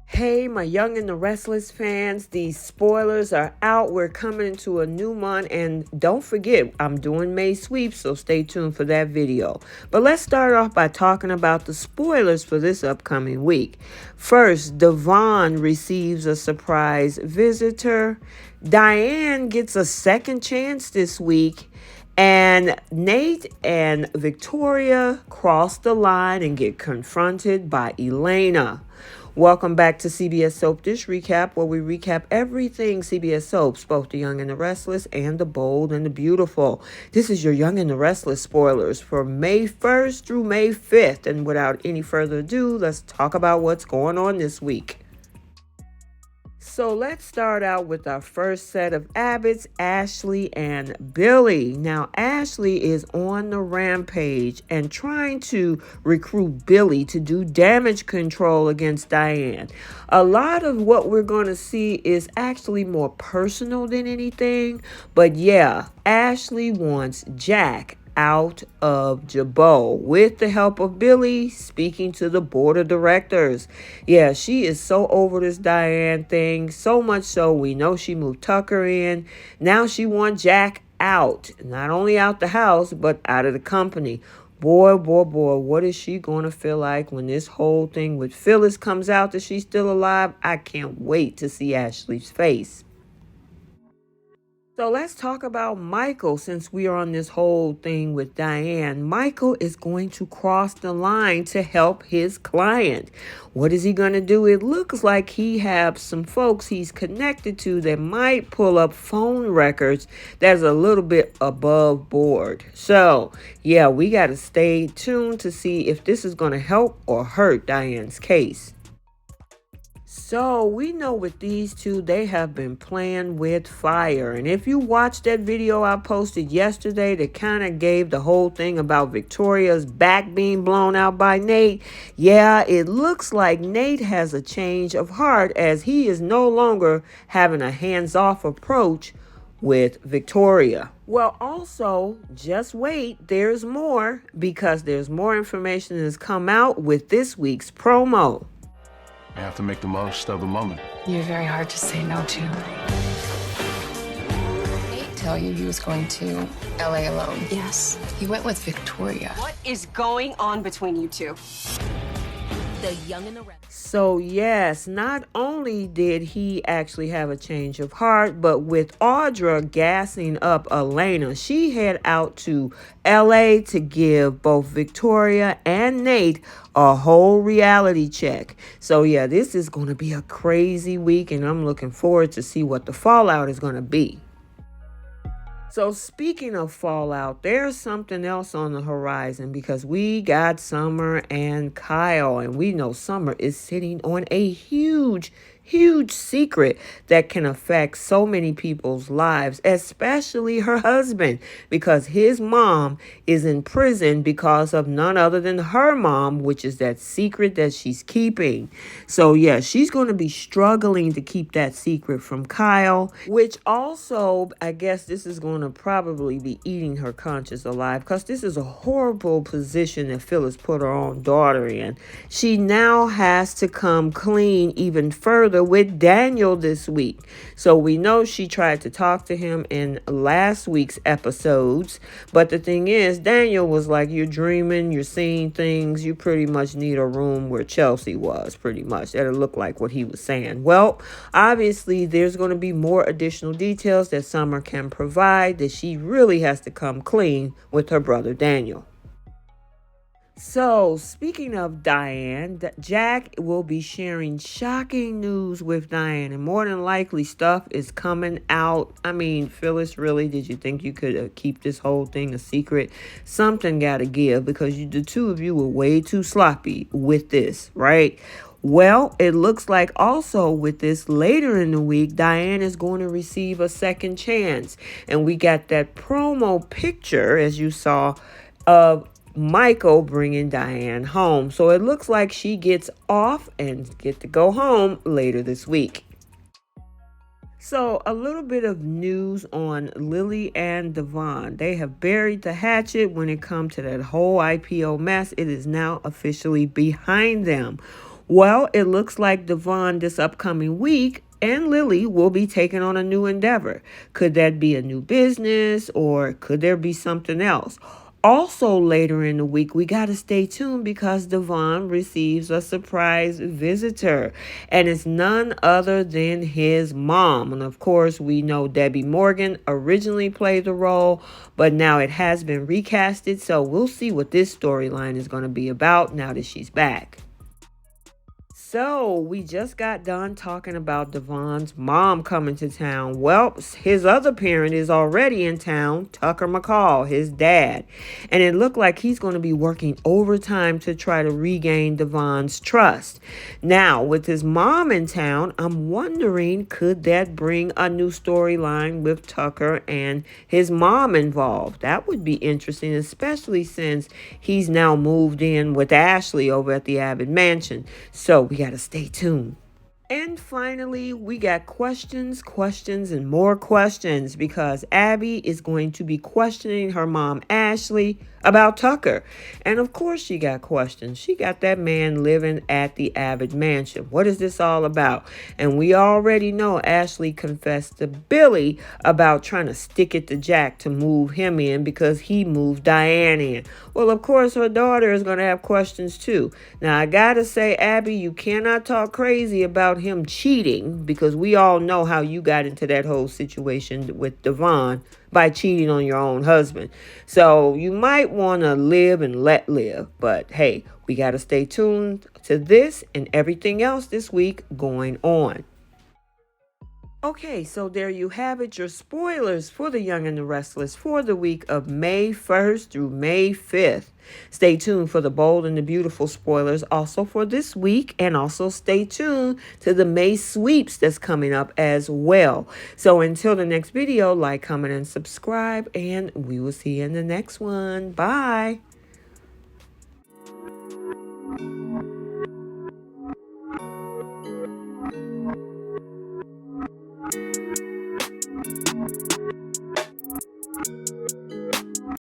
Hey, my Young and the Restless fans, these spoilers are out. We're coming into a new month, and don't forget, I'm doing May sweeps, so stay tuned for that video. But let's start off by talking about the spoilers for this upcoming week. First, Devon receives a surprise visitor. Diane gets a second chance this week. And Nate and Victoria cross the line and get confronted by Elena. Welcome back to CBS Soap Dish Recap, where we recap everything CBS Soaps, both the Young and the Restless and the Bold and the Beautiful. This is your Young and the Restless spoilers for May 1st through May 5th. And without any further ado, let's talk about what's going on this week. So let's start out with our first set of Abbotts, Ashley and Billy. Now, Ashley is on the rampage and trying to recruit Billy to do damage control against Diane. A lot of what we're going to see is actually more personal than anything. But yeah, Ashley wants Jack out of Jabot with the help of Billy speaking to the board of directors. Yeah, she is so over this Diane thing, so much so we know she moved Tucker in. Now she wants Jack out, not only out the house, but out of the company. Boy, what is she going to feel like when this whole thing with Phyllis comes out that she's still alive? I can't wait to see Ashley's face. So let's talk about Michael since we are on this whole thing with Diane. Michael is going to cross the line to help his client. What is he going to do? It looks like he has some folks he's connected to that might pull up phone records that's a little bit above board. So, yeah, we got to stay tuned to see if this is going to help or hurt Diane's case. So we know with these two, they have been playing with fire. And if you watched that video I posted yesterday that kind of gave the whole thing about Victoria's back being blown out by Nate, yeah, it looks like Nate has a change of heart as he is no longer having a hands-off approach with Victoria. Well, also, just wait, there's more because there's more information that has come out with this week's promo. I have to make the most of the moment. You're very hard to say no to. Nate tell you he was going to LA alone. Yes. He went with Victoria. What is going on between you two? The Young and the Restless. So yes, not only did he actually have a change of heart, but with Audra gassing up Elena, she head out to LA to give both Victoria and Nate a whole reality check. So yeah, this is going to be a crazy week and I'm looking forward to see what the fallout is going to be. So speaking of fallout, there's something else on the horizon because we got Summer and Kyle, and we know Summer is sitting on a huge secret that can affect so many people's lives, especially her husband, because his mom is in prison because of none other than her mom, which is that secret that she's keeping. So yeah, she's going to be struggling to keep that secret from Kyle, which also, I guess this is going to probably be eating her conscience alive because this is a horrible position that Phyllis put her own daughter in. She now has to come clean even further with Daniel this week. So we know she tried to talk to him in last week's episodes, but the thing is, Daniel was like, you're dreaming, you're seeing things, you pretty much need a room where Chelsea was, pretty much. That'll look like what he was saying. Well, obviously there's going to be more additional details that Summer can provide, that she really has to come clean with her brother Daniel. So, speaking of Diane, Jack will be sharing shocking news with Diane, and more than likely stuff is coming out. I mean, Phyllis, really, did you think you could keep this whole thing a secret? Something got to give because the two of you were way too sloppy with this, right? Well, it looks like also with this later in the week, Diane is going to receive a second chance. And we got that promo picture, as you saw, of Michael bringing Diane home. So it looks like she gets off and get to go home later this week. So a little bit of news on Lily and Devon. They have buried the hatchet when it comes to that whole IPO mess. It is now officially behind them. Well, it looks like Devon this upcoming week and Lily will be taking on a new endeavor. Could that be a new business or could there be something else? Also, later in the week, we got to stay tuned because Devon receives a surprise visitor, and it's none other than his mom. And of course, we know Debbie Morgan originally played the role, but now it has been recasted. So we'll see what this storyline is going to be about now that she's back. So, we just got done talking about Devon's mom coming to town. Well, his other parent is already in town, Tucker McCall, his dad. And it looked like he's going to be working overtime to try to regain Devon's trust. Now, with his mom in town, I'm wondering, could that bring a new storyline with Tucker and his mom involved? That would be interesting, especially since he's now moved in with Ashley over at the Abbott Mansion. So, we got to stay tuned. And finally, we got questions, and more questions because Abby is going to be questioning her mom, Ashley, about Tucker. And of course, she got questions. She got that man living at the Abbott Mansion. What is this all about? And we already know Ashley confessed to Billy about trying to stick it to Jack to move him in because he moved Diane in. Well, of course, her daughter is going to have questions too. Now, I got to say, Abby, you cannot talk crazy about him cheating because we all know how you got into that whole situation with Devon by cheating on your own husband. So you might want to live and let live. But hey, we got to stay tuned to this and everything else this week going on. Okay, so there you have it, your spoilers for The Young and the Restless for the week of May 1st through May 5th. Stay tuned for the bold and the beautiful spoilers also for this week, and also stay tuned to the May sweeps that's coming up as well. So until the next video, like, comment, and subscribe, and we will see you in the next one. Bye.